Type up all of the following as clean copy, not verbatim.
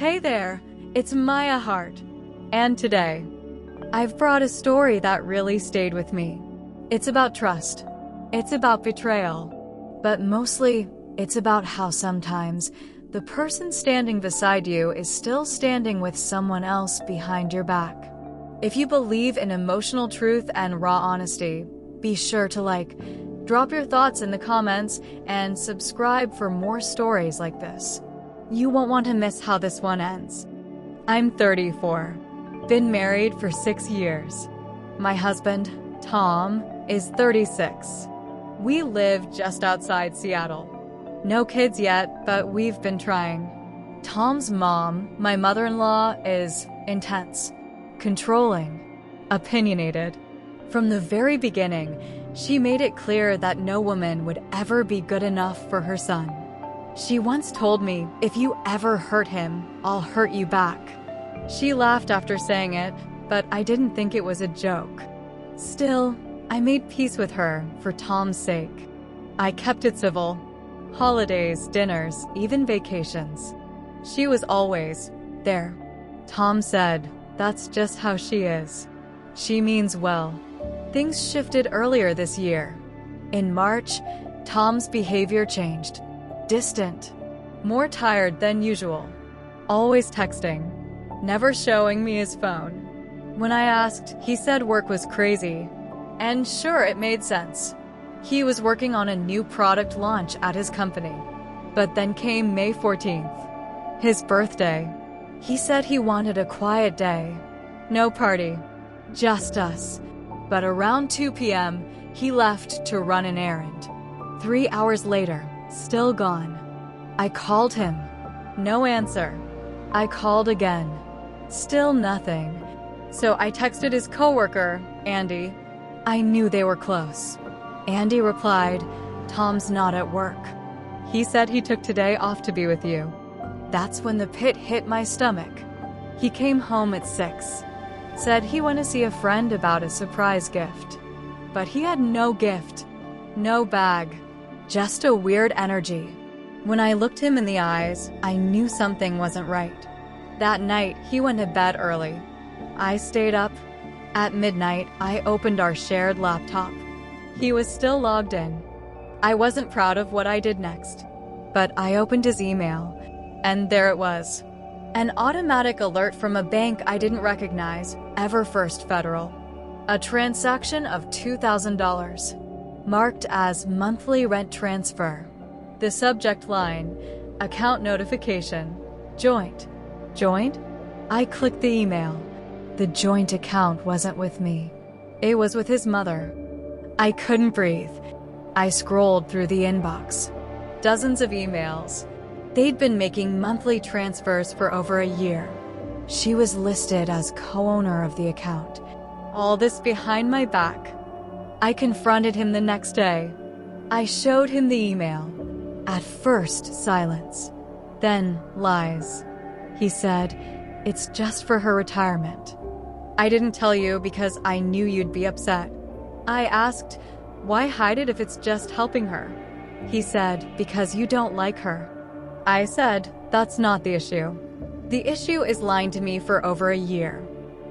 Hey there, it's Maya Hart. And today, I've brought a story that really stayed with me. It's about trust. It's about betrayal. But mostly, it's about how sometimes the person standing beside you is still standing with someone else behind your back. If you believe in emotional truth and raw honesty, be sure to drop your thoughts in the comments, and subscribe for more stories like this. You won't want to miss how this one ends. I'm 34. Been married for 6 years. My husband, Tom, is 36. We live just outside Seattle. No kids yet, but we've been trying. Tom's mom, my mother-in-law, is intense, controlling, opinionated. From the very beginning, she made it clear that no woman would ever be good enough for her son. She once told me, "If you ever hurt him, I'll hurt you back." She laughed after saying it, but I didn't think it was a joke. Still, I made peace with her for Tom's sake. I kept it civil. Holidays, dinners, even vacations. She was always there. Tom said, "That's just how she is. She means well." Things shifted earlier this year. In March, Tom's behavior changed. Distant, more tired than usual, always texting, never showing me his phone. When I asked, he said work was crazy, and sure, it made sense. He was working on a new product launch at his company. But then came May 14th, his birthday. He said he wanted a quiet day, no party, just us. But around 2 p.m., he left to run an errand. 3 hours later, still gone. I called him. No answer. I called again. Still nothing. So I texted his coworker, Andy. I knew they were close. Andy replied, "Tom's not at work. He said he took today off to be with you." That's when the pit hit my stomach. He came home at 6. Said he went to see a friend about a surprise gift. But he had no gift. No bag. Just a weird energy. When I looked him in the eyes, I knew something wasn't right. That night, he went to bed early. I stayed up. At midnight, I opened our shared laptop. He was still logged in. I wasn't proud of what I did next, but I opened his email, and there it was. An automatic alert from a bank I didn't recognize, EverFirst Federal. A transaction of $2,000. Marked as monthly rent transfer. The subject line, account notification, joint. Joint? I clicked the email. The joint account wasn't with me. It was with his mother. I couldn't breathe. I scrolled through the inbox. Dozens of emails. They'd been making monthly transfers for over a year. She was listed as co-owner of the account. All this behind my back. I confronted him the next day. I showed him the email. At first, silence. Then, lies. He said, "It's just for her retirement." I didn't tell you because I knew you'd be upset. I asked, "Why hide it if it's just helping her?" He said, "Because you don't like her." I said, "That's not the issue. The issue is lying to me for over a year."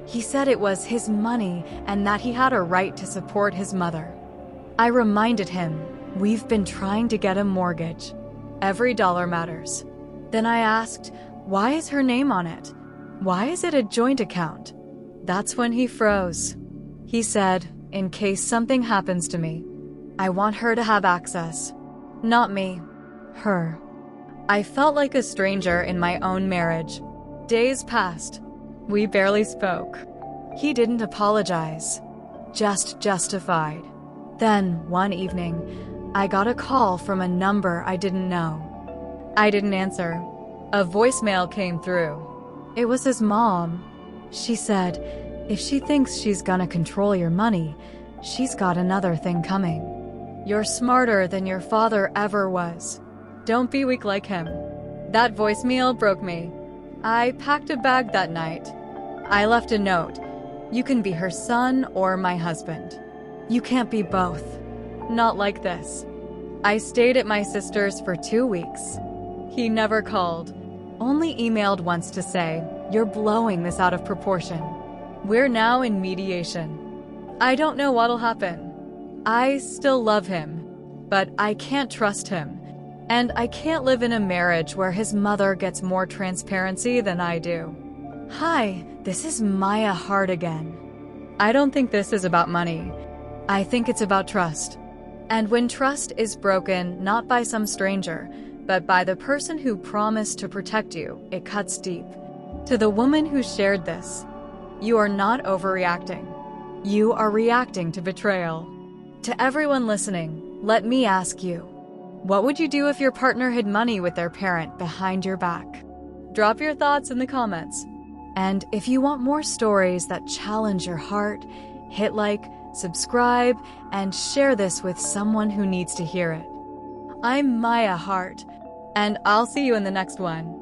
He said it was his money and that he had a right to support his mother. I reminded him, "We've been trying to get a mortgage. Every dollar matters." Then I asked, "Why is her name on it? Why is it a joint account?" That's when he froze. He said, "In case something happens to me, I want her to have access. Not me, her." I felt like a stranger in my own marriage. Days passed. We barely spoke. He didn't apologize, just justified. Then, one evening, I got a call from a number I didn't know. I didn't answer. A voicemail came through. It was his mom. She said, "If she thinks she's gonna control your money, she's got another thing coming. You're smarter than your father ever was. Don't be weak like him." That voicemail broke me. I packed a bag that night. I left a note. "You can be her son or my husband. You can't be both. Not like this." I stayed at my sister's for 2 weeks. He never called. only emailed once to say, "You're blowing this out of proportion." We're now in mediation. I don't know what'll happen. I still love him, but I can't trust him. And I can't live in a marriage where his mother gets more transparency than I do. Hi, this is Maya Hart again. I don't think this is about money. I think it's about trust. And when trust is broken, not by some stranger, but by the person who promised to protect you, it cuts deep. To the woman who shared this, you are not overreacting. You are reacting to betrayal. To everyone listening, let me ask you, what would you do if your partner hid money with their parent behind your back? Drop your thoughts in the comments. And if you want more stories that challenge your heart, hit like, subscribe, and share this with someone who needs to hear it. I'm Maya Hart, and I'll see you in the next one.